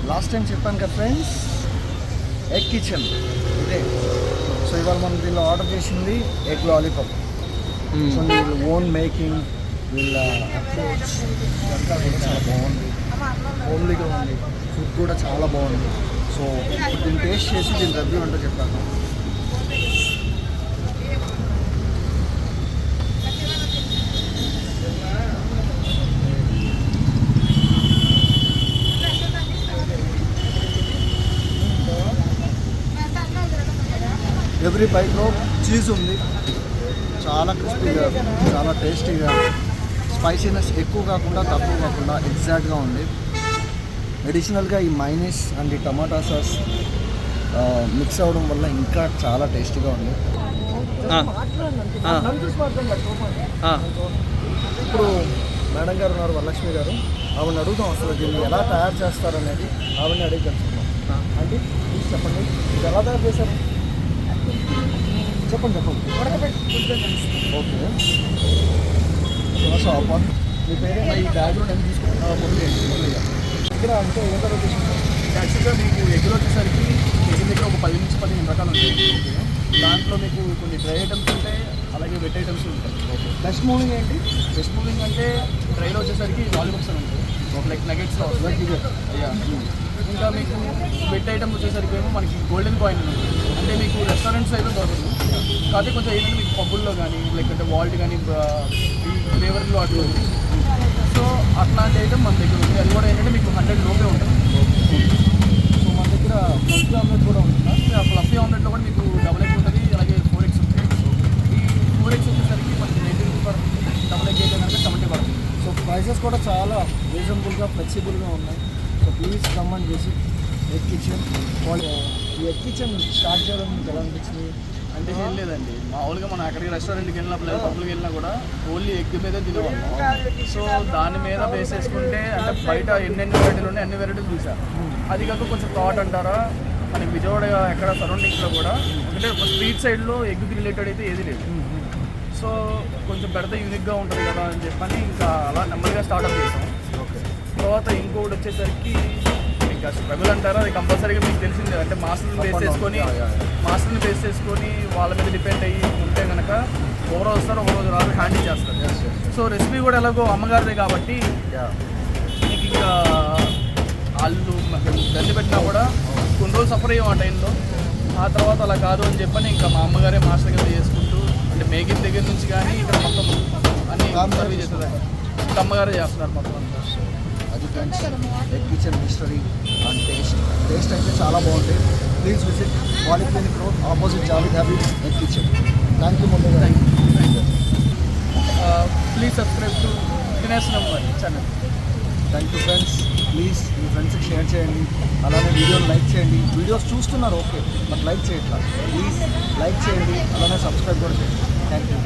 Last time చెప్పాను కదా friends, egg kitchen ఇదే. సో ఇవాళ మనం దీనిలో ఆర్డర్ చేసింది ఎగ్ లాలీపాప్. సో వీళ్ళు ఓన్ మేకింగ్, వీళ్ళ అప్రోచ్ ఇదంతా కూడా చాలా బాగుంది, హోమ్లీగా ఉంది, ఫుడ్ కూడా చాలా బాగుంది. సో దీన్ని టేస్ట్ చేసి దీని రివ్యూ అంటే చెప్పాను. ఎవ్రీ బైట్లో చీజ్ ఉంది, చాలా క్రిస్పీగా, చాలా టేస్టీగా, స్పైసీనెస్ ఎక్కువ కాకుండా తక్కువ కాకుండా ఎగ్జాక్ట్గా ఉంది. అడిషనల్గా ఈ మైనీస్ అండ్ ఈ టమాటా సాస్ మిక్స్ అవ్వడం వల్ల ఇంకా చాలా టేస్టీగా ఉంది. ఇప్పుడు మేడం గారు ఉన్నారు, వరలక్ష్మి గారు, ఆవిడని అడుగుతాం అసలు దీన్ని ఎలా తయారు చేస్తారనేది. ఆవిడని అడిగి తెలుసుకుందాం. అంటే ప్లీజ్ చెప్పండి, ఇది ఎలా తయారు చేశారు? చెప్పండి. ఓకే. సో మీ పేరేమో ఈ బ్యాక్గ్రౌండ్ ఎంత తీసుకుంటారు? ఇక్కడ అంటే ఏ తర్వాత తీసుకుంటారు? యాక్చువల్గా మీకు ఎగ్గులో వచ్చేసరికి ఎగ్ దగ్గర ఒక 10 నుంచి 15 రకాలు ఉంటాయి. దాంట్లో మీకు కొన్ని డ్రై ఐటమ్స్ ఉంటాయి, అలాగే వెట్ ఐటమ్స్ ఉంటాయి. ఓకే. బెస్ట్ మూవింగ్ ఏంటి? బెస్ట్ మూవింగ్ అంటే డ్రైలో వచ్చేసరికి లాలీపాప్స్ అని ఉంటాయి, లైక్ నగెట్స్లో ఇంకా మీకు వెట్ ఐటమ్ వచ్చేసరికి ఏమో మనకి గోల్డెన్ కాయిన్ ఉంటుంది. అంటే మీకు రెస్టారెంట్స్ అయితే దొరకదు, కాకపోతే కొంచెం ఏంటంటే మీకు పబ్బుల్లో కానీ లైక్ అంటే వాల్ట్ కానీ ఈ ఫ్లేవర్లో అట్లా. సో అట్లాంటి ఐటమ్ మన దగ్గర ఉంది. అది కూడా ఏంటంటే మీకు 100 లోపే ఉంటుంది. సో మన దగ్గర ఫ్లఫీ ఆమ్లెట్ కూడా ఉంటుందా? ఫ్లఫీ ఆమ్లెట్లో కూడా మీకు డబుల్ ఎగ్ ఉంటుంది, అలాగే 4 eggs ఉంటాయి. ఈ 4 eggs వచ్చేసరికి మనకి 90 రూపీస్, డబుల్ ఎగ్ అయితే కనుక 70 పడుతుంది. సో ప్రైసెస్ కూడా చాలా రీజనబుల్గా, ఫ్లెక్సిబుల్గా ఉన్నాయి. సో ప్లీజ్ కమెంట్ చేసి ఎగ్ కిచెన్. ఈ ఎగ్ కిచెన్ స్టార్ట్ చేయడం మీకు ఎలా అనిపించింది? అంటే ఏం లేదండి, మామూలుగా మనం ఎక్కడికి రెస్టారెంట్కి వెళ్ళినప్పుడు పబ్బులకి వెళ్ళినా కూడా ఓన్లీ ఎగ్ మీద తినేవాళ్ళం. సో దాని మీద బేస్ చేసుకుంటే అంటే బయట ఎన్నెన్ని వెరైటీలు ఉన్నాయి అన్ని వెరైటీలు చూసాను. అది కాక కొంచెం థాట్ అంటారా, మనకి విజయవాడ ఎక్కడ సరౌండింగ్స్లో కూడా అంటే స్ట్రీట్ సైడ్లో ఎగ్కి రిలేటెడ్ అయితే ఏది లేదు. సో కొంచెం పెడితే యూనిక్గా ఉంటుంది కదా అని చెప్పని ఇంకా అలా నెమ్మదిగా స్టార్ట్అప్ చేసాం. తర్వాత ఇంకొకటి వచ్చేసరికి ఇంకా స్ట్రగుల్ అంటారా, అది కంపల్సరీగా మీకు తెలిసిందే. అంటే మాస్టర్ని బేస్ చేసుకొని వాళ్ళ మీద డిపెండ్ అయ్యి ఉంటే కనుక ఒకరోజు వస్తారు, ఒకరోజు రాదు, హ్యాండిల్ చేస్తారు. సో రెసిపీ కూడా ఎలాగో అమ్మగారిదే కాబట్టి మీకు ఇంకా వాళ్ళు గండి పెట్టినా కూడా కొన్ని రోజులు సఫర్ అయ్యాం ఆ టైంలో. ఆ తర్వాత అలా కాదు అని చెప్పని ఇంకా మా అమ్మగారే మాస్టర్ కింద చేసుకుంటూ అంటే మేకింగ్ దగ్గర నుంచి కానీ ఇక్కడ మొత్తం అన్ని సర్వీస్ చేస్తుంది. అమ్మగారే చేస్తున్నారు మొత్తం అంతా. అది friends egg kitchen history and taste అయితే చాలా బాగుంది. Please visit polyclinic road opposite Javed Habib egg kitchen. Thank you ముందు. Please subscribe to Dinesh number channel. Thank you friends. Please మీ ఫ్రెండ్స్కి షేర్ చేయండి, అలానే వీడియోలు లైక్ చేయండి. వీడియోస్ చూస్తున్నారు ఓకే, బట్ లైక్ చేయట్లా. ప్లీజ్ లైక్ చేయండి, అలానే సబ్స్క్రైబ్ కూడా చేయండి. Thank you.